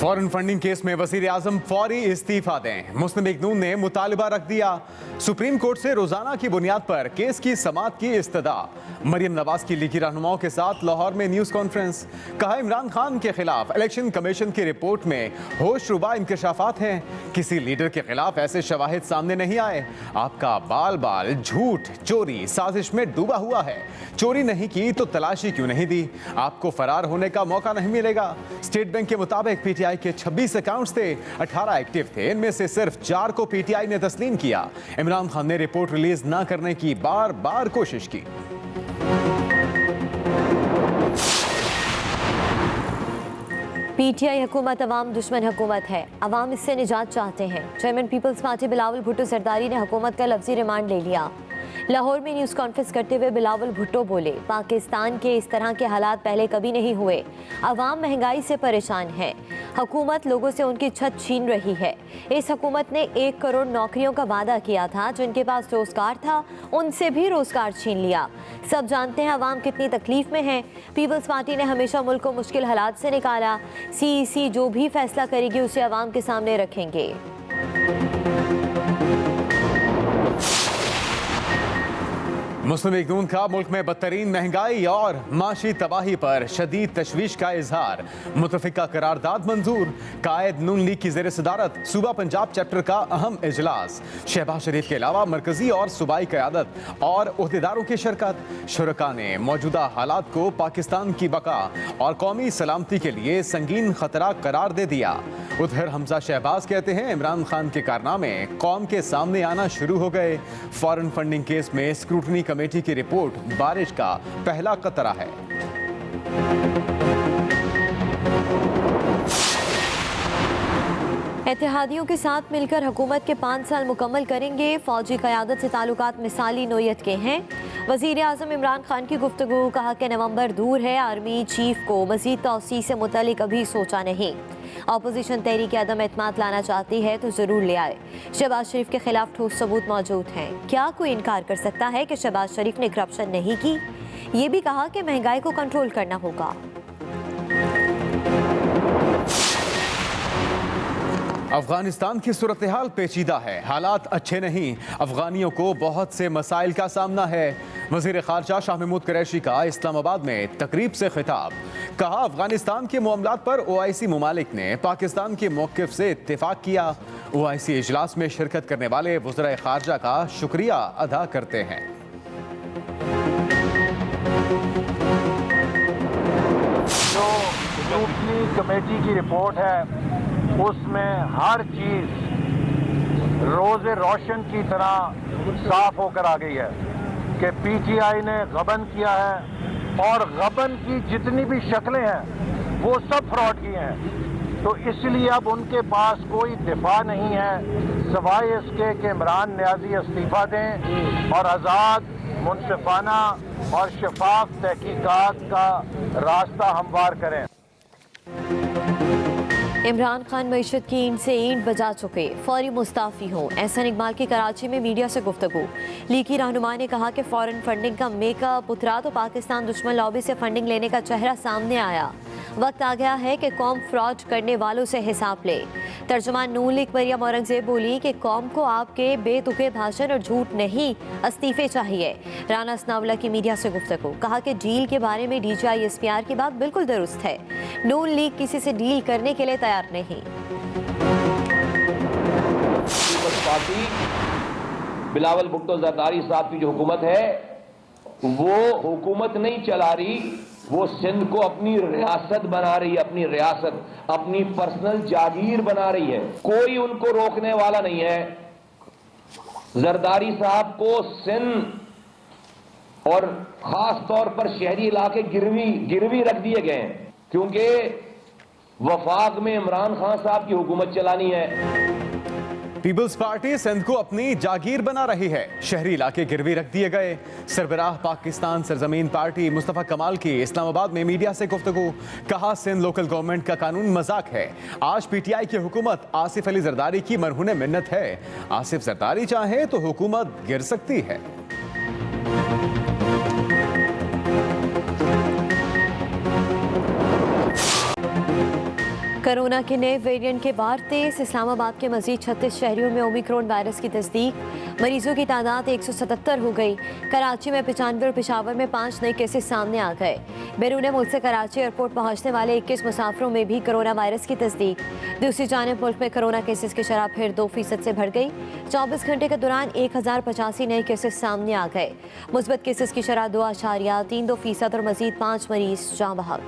Foreign funding case में वजीर आजम फौरी इस्तीफा दें। मुस्लिम लीग नून ने मुतालबा रख दिया। सुप्रीम कोर्ट से रोजाना की बुनियाद पर केस की समाअत की इस्तदा। मरियम नवाज की लीगी रहनुमाओं के साथ लाहौर में न्यूज कॉन्फ्रेंस। कहा, इमरान खान के खिलाफ इलेक्शन कमीशन की रिपोर्ट में होशरुबा इंकशाफात हैं। किसी लीडर के खिलाफ ऐसे शवाहिद सामने नहीं आए। आपका बाल बाल झूठ, चोरी, साजिश में डूबा हुआ है। चोरी नहीं की तो तलाशी क्यों नहीं दी? आपको फरार होने का मौका नहीं मिलेगा। स्टेट बैंक के मुताबिक पीटीआई के 26 अकाउंट्स थे, 18 एक्टिव थे। इनमें से सिर्फ 4 को पीटीआई ने तस्लीम किया। इमरान खान ने रिपोर्ट रिलीज न करने की बार बार कोशिश की। पीटीआई हुकूमत अवाम दुश्मन हुकूमत है, अवाम इससे निजात चाहते हैं। Chairman Peoples Party Bilawal Bhutto Zardari ने हुकूमत का लफ्जी रिमांड ले लिया। लाहौर में न्यूज़ कॉन्फ्रेंस करते हुए बिलावल भुट्टो बोले, पाकिस्तान के इस तरह के हालात पहले कभी नहीं हुए। अवाम महंगाई से परेशान है। हुकूमत लोगों से उनकी छत छीन रही है। इस हुकूमत ने 1 करोड़ नौकरियों का वादा किया था। जिनके पास रोजगार था उनसे भी रोजगार छीन लिया। सब जानते हैं अवाम कितनी तकलीफ में है। पीपल्स पार्टी ने हमेशा मुल्क को मुश्किल हालात से निकाला। सीईसी जो भी फैसला करेगी उसे अवाम के सामने रखेंगे। मुस्लिम लीग नून का मुल्क में बदतरीन महंगाई और माशी तबाही पर शदीद तशवीश का इजहार। मुतफिका करारदाद मंजूर। कायद नून लीग की ज़ेर सदारत सूबा पंजाब चैप्टर का अहम इजलास। शहबाज शरीफ के अलावा मरकजी और सूबाई क़यादत और ओहदेदारों की शिरकत। शुरका ने मौजूदा हालात को पाकिस्तान की बका और कौमी सलामती के लिए संगीन खतरा करार दे दिया। उधर हमजा शहबाज कहते हैं, इमरान खान के कारनामे कौम के सामने आना शुरू हो गए। फॉरेन फंडिंग केस में स्क्रूटनी कमेटी की रिपोर्ट बारिश का पहला कतरा है। इत्तेहादियों के साथ मिलकर हुकूमत के 5 साल मुकम्मल करेंगे। फौजी क़यादत से ताल्लुकात मिसाली नोयत के हैं। वज़ीर आज़म इमरान खान की गुफ्तगू। कहा कि नवंबर दूर है, आर्मी चीफ को मज़ीद तौसी से मुतल्लिक अभी सोचा नहीं। अपोजिशन तहरीक अदम एतमाद लाना चाहती है तो ज़रूर ले आए। शहबाज शरीफ के खिलाफ ठोस सबूत मौजूद हैं। क्या कोई इनकार कर सकता है कि शहबाज शरीफ ने करप्शन नहीं की? ये भी कहा कि महंगाई को कंट्रोल करना होगा। अफगानिस्तान की सूरत हाल पेचीदा है। हालात अच्छे नहीं। अफगानियों को बहुत से मसाइल का सामना है। वज़ीर ख़ारजा शाह महमूद कुरैशी का इस्लामाबाद में तकरीब से खिताब। कहा, अफगानिस्तान के मामलात पर OIC मुमालिक ने पाकिस्तान के मौक़िफ़ से इत्तेफाक किया। OIC इजलास में शिरकत करने वाले वज़ीर ख़ारजा का शुक्रिया अदा करते हैं। जो स्क्रूटनी कमेटी की रिपोर्ट है उसमें हर चीज रोज़ रोशन की तरह साफ होकर आ गई है कि पीटीआई ने गबन किया है और गबन की जितनी भी शक्लें हैं वो सब फ्रॉड की हैं। तो इसलिए अब उनके पास कोई दिफा नहीं है सवाए इसके कि इमरान न्याजी इस्तीफा दें और आज़ाद, मुनसिफाना और शफाफ तहकीकात का रास्ता हमवार करें। इमरान खान मईशत की ईंट से ईंट बजा चुके, फौरी मुस्ताफ़ी हों। एहसन इकबाल की कराची में मीडिया से गुफ्तगू। लीगी रहनुमा ने कहा कि फॉरेन फंडिंग का मेकअप उतरा तो पाकिस्तान दुश्मन लॉबी से फंडिंग लेने का चेहरा सामने आया। वक्त आ गया है कि कौम फ्रॉड करने वालों से हिसाब ले। तर्जुमान नून लीग मरियम औरंगजेब बोली कि कौम को आपके बेतुके भाषण और झूठ नहीं, इस्तीफे चाहिए। राना असनाउल्लाह की मीडिया से गुफ्तगू। कहा कि डील के बारे में DGI SPR की बात बिल्कुल दुरुस्त है। नून लीग किसी से डील करने के लिए तैयार नहीं। पार्टी बिलावल भुट्टो जरदारी साहब की जो हुकूमत है वो हुकूमत नहीं चला रही, वो सिंध को अपनी रियासत बना रही है, अपनी रियासत, अपनी पर्सनल जागीर बना रही है। कोई उनको रोकने वाला नहीं है। जरदारी साहब को सिंध और खास तौर पर शहरी इलाके गिरवी रख दिए गए हैं क्योंकि वफाक में इमरान खान साहब की हुकूमत चलानी है। पीपल्स पार्टी सिंध को अपनी जागीर बना रही है। शहरी इलाके गिरवी रख दिए गए। सरबराह पाकिस्तान सरजमीन पार्टी मुस्तफा कमाल की इस्लामाबाद में मीडिया से गुफ्तगू। कहा, सिंध लोकल गवर्नमेंट का कानून मजाक है। आज PTI की हुकूमत आसिफ अली जरदारी की मरहून मिन्नत है। आसिफ जरदारी चाहे तो हुकूमत गिर सकती है। कोरोना के नए वेरिएंट के बाद तेज इस्लामाबाद के मजीद 36 शहरियों में ओमिक्रॉन वायरस की तस्दीक। मरीजों की तादाद 177 हो गई। कराची में 95 और पेशावर में 5 नए केसेस सामने आ गए। बैरून मुल्क से कराची एयरपोर्ट पहुंचने वाले 21 मुसाफिरों में भी कोरोना वायरस की तस्दीक। दूसरी जानिब मुल्क में कोरोना केसेस की शरह फिर 2% से बढ़ गई। 24 घंटे के दौरान 1085 नए केसेस सामने आ गए। मुस्बत केसेस की शरह 2.32% और मजीद 5 मरीज जाँ बहक।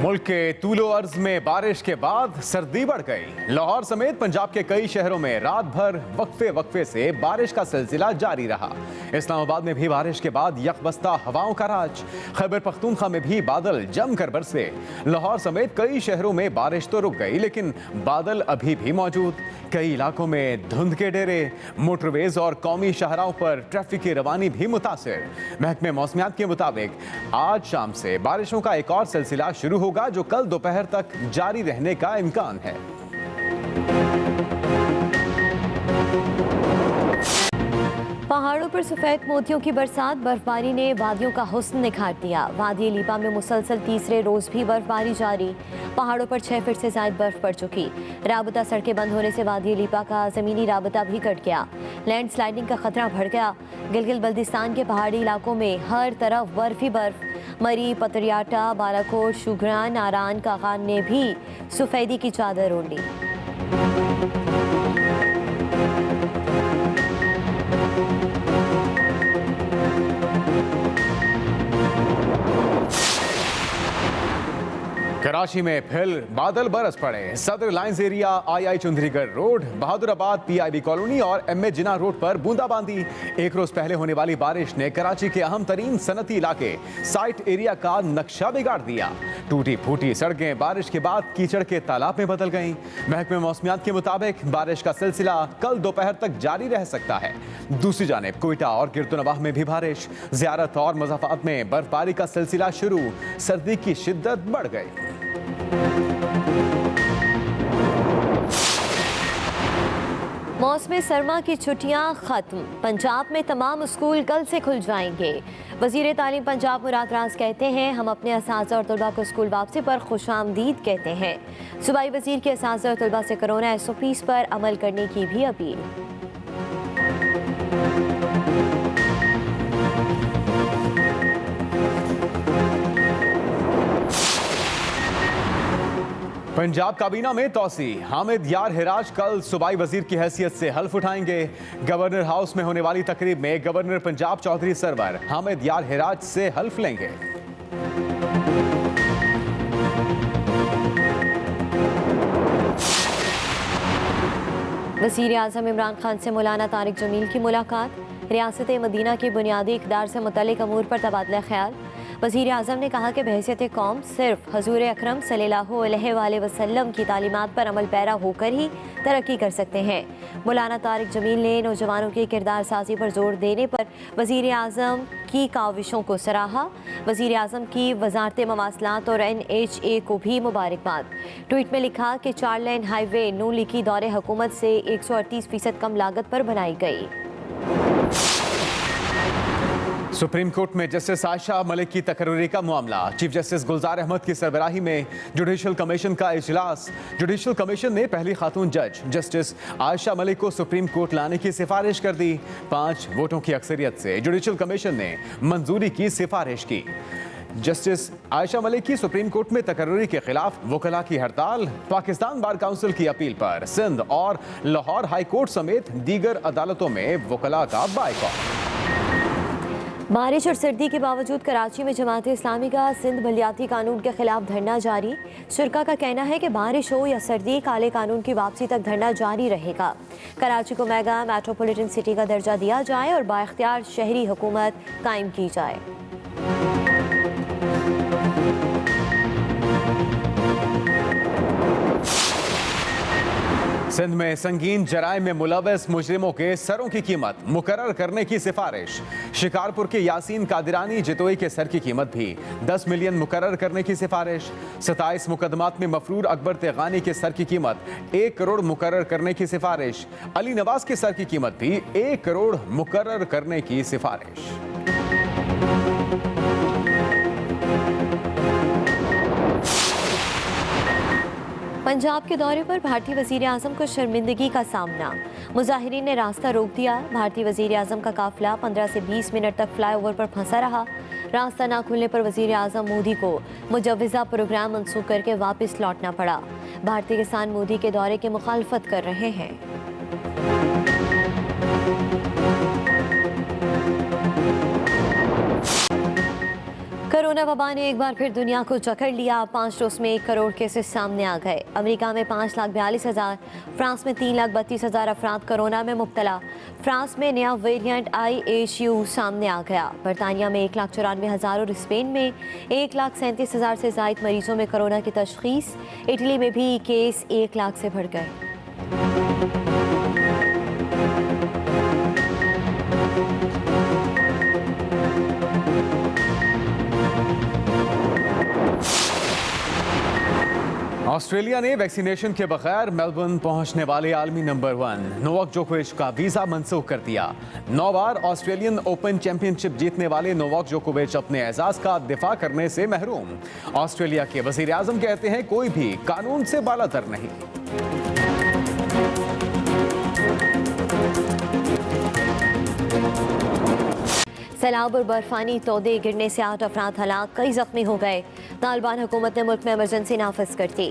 मुल्क के तूलो अर्ज में बारिश के बाद सर्दी बढ़ गई। लाहौर समेत पंजाब के कई शहरों में रात भर वक्फे से बारिश का सिलसिला जारी रहा। इस्लामाबाद में भी बारिश के बाद यकबस्ता हवाओं का राज। खैबर पख्तूनख्वा में भी बादल जमकर बरसे। लाहौर समेत कई शहरों में बारिश तो रुक गई, लेकिन बादल अभी भी मौजूद। कई इलाकों में धुंध के डेरे। मोटरवेज और कौमी शाहराहों पर ट्रैफिक की रवानी भी मुतासिर। महकमे मौसमियात के मुताबिक आज शाम से बारिशों का एक और सिलसिला शुरू होगा, जो कल दोपहर तक जारी रहने का इम्कान है। पहाड़ों पर सफेद मोतियों की बरसात, बर्फबारी ने वादियों का हुस्न निखार दिया। वादी लीपा में मुसलसल तीसरे रोज भी बर्फबारी जारी। पहाड़ों पर 6 फीट से ज्यादा बर्फ पड़ चुकी। राबता सड़कें बंद होने से वादी लीपा का जमीनी राबता भी कट गया। लैंड स्लाइडिंग का खतरा बढ़ गया। गिलगित बल्दिस्तान के पहाड़ी इलाकों में हर तरफ बर्फ ही बर्फ। मरी, पतरियाटा, बालाकोट, शुगरान, नारान, कागान ने भी सफेदी की चादर ओढ़ ली। कराची में फिर बादल बरस पड़े। Saddar lines area, I Chundrigar road, Bahadurabad, PIB colony और MA जिना रोड पर बूंदाबांदी। एक रोज पहले होने वाली बारिश ने कराची के अहम तरीन सनती इलाके साइट एरिया का नक्शा बिगाड़ दिया। टूटी फूटी सड़कें बारिश के बाद कीचड़ के तालाब में बदल गईं। महकमे मौसमियात के मुताबिक बारिश का सिलसिला कल दोपहर तक जारी रह सकता है। दूसरी जानिब कोयटा और गिरतुनवाह में भी बारिश। ज़ियारत और मज़ाफ़ात में बर्फबारी का सिलसिला शुरू। सर्दी की शिद्दत बढ़ गई। मौसम सरमा की छुट्टियां खत्म। पंजाब में तमाम स्कूल कल से खुल जाएंगे। वज़ीर तालीम पंजाब मुराद राज कहते हैं, हम अपने असातिज़ा और तलबा को स्कूल वापसी पर खुशामदीद कहते हैं। सूबाई वज़ीर के असातिज़ा और तलबा से कोरोना SOPs पर अमल करने की भी अपील। पंजाब काबीना में तौसी। हामिद यार हिराज कल सूबाई वजीर की हैसियत से हल्फ उठाएंगे। गवर्नर हाउस में होने वाली तकरीब में गवर्नर पंजाब चौधरी सरवर हामिद यार हिराज से हल्फ लेंगे। वज़ीर आज़म इमरान खान से मौलाना तारिक जमील की मुलाकात। रियासत मदीना की बुनियादी इक़दार से मुतल्लिक़ अमूर पर तबादला ख्याल। वज़ीर आज़म ने कहा कि बहैसियत कौम सिर्फ हज़ूर अकरम सल्लल्लाहु अलैहि वसल्लम की तालीमात पर अमल पैरा होकर ही तरक्की कर सकते हैं। मौलाना तारिक जमील ने नौजवानों की किरदार साजी पर जोर देने पर वज़ीर आज़म की काविशों को सराहा। वज़ीर आज़म की वज़ारत मवासलात और NHA को भी मुबारकबाद। ट्वीट में लिखा कि 4 लेन हाईवे नून लीग की दौरे हुकूमत से 138% कम लागत पर बनाई गई। सुप्रीम कोर्ट में जस्टिस आयशा मलिक की तकर्री का मामला। चीफ जस्टिस गुलजार अहमद की सरबराही में जुडिशल कमीशन का इजलास। जुडिशल कमीशन ने पहली खातून जज जस्टिस आयशा मलिक को सुप्रीम कोर्ट लाने की सिफारिश कर दी। 5 वोटों की अक्सरियत से जुडिशल कमीशन ने मंजूरी की सिफारिश की। जस्टिस आयशा मलिक की सुप्रीम कोर्ट में तकर्री के खिलाफ वकला की हड़ताल। पाकिस्तान बार काउंसिल की अपील पर सिंध और लाहौर हाई कोर्ट समेत दीगर अदालतों में वकला का बायकॉट। बारिश और सर्दी के बावजूद कराची में जमात इस्लामी का सिंध बलदियाती कानून के खिलाफ धरना जारी। शुरका का कहना है कि बारिश हो या सर्दी, काले कानून की वापसी तक धरना जारी रहेगा। कराची को मेगा मेट्रोपॉलिटन सिटी का दर्जा दिया जाए और बाइख्तियार शहरी हुकूमत कायम की जाए। सिंध में संगीन जराइम में मुलव्वस मुजरिमों के सरों की कीमत मुकर्रर करने की सिफारिश। शिकारपुर के यासीन कादिरानी जितोई के सर की कीमत भी 10 मिलियन मुकर्रर करने की सिफारिश। 27 मुकदमात में मफरूर अकबर तेगानी के सर की कीमत 1 करोड़ मुकर्रर करने की सिफारिश। अली नवाज के सर की कीमत भी 1 करोड़ मुकर्रर करने की सिफारिश। पंजाब के दौरे पर भारतीय वजीर आजम को शर्मिंदगी का सामना। मुजाहिरीन ने रास्ता रोक दिया। भारतीय वजीर आजम का काफिला 15 से 20 मिनट तक फ्लाईओवर पर फंसा रहा। रास्ता ना खुलने पर वजीर आजम मोदी को मुजव्वज़ा प्रोग्राम मनसूख करके वापस लौटना पड़ा। भारतीय किसान मोदी के दौरे की मुखालफत कर रहे हैं। कोरोना वबा ने एक बार फिर दुनिया को जकड़ लिया। 5 डोज में 1 करोड़ केसेस सामने आ गए। अमेरिका में 5,42,000, फ्रांस में 3,32,000 अफराद कोरोना में मुब्तला। फ्रांस में नया वेरिएंट IHU सामने आ गया। बरतानिया में 1,94,000 और स्पेन में 1,37,000 से ज़ायद मरीजों में कोरोना की तशख़ीस। इटली में भी केस 1 लाख से बढ़ गए। ऑस्ट्रेलिया ने वैक्सीनेशन के बगैर मेलबर्न पहुंचने वाले आलमी नंबर 1 नोवाक जोकोविच का वीजा मंसूख कर दिया। 9 बार ऑस्ट्रेलियन ओपन चैंपियनशिप जीतने वाले नोवाक जोकोविच अपने एजाज का दिफा करने से महरूम। ऑस्ट्रेलिया के वजीर आजम कहते हैं कोई भी कानून से बालातर नहीं। सैलाब और बर्फानी तोदे गिरने से 8 अफराद हलाक, कई जख्मी हो गए। तालिबान हुकूमत ने मुल्क में इमरजेंसी नाफिज कर दी।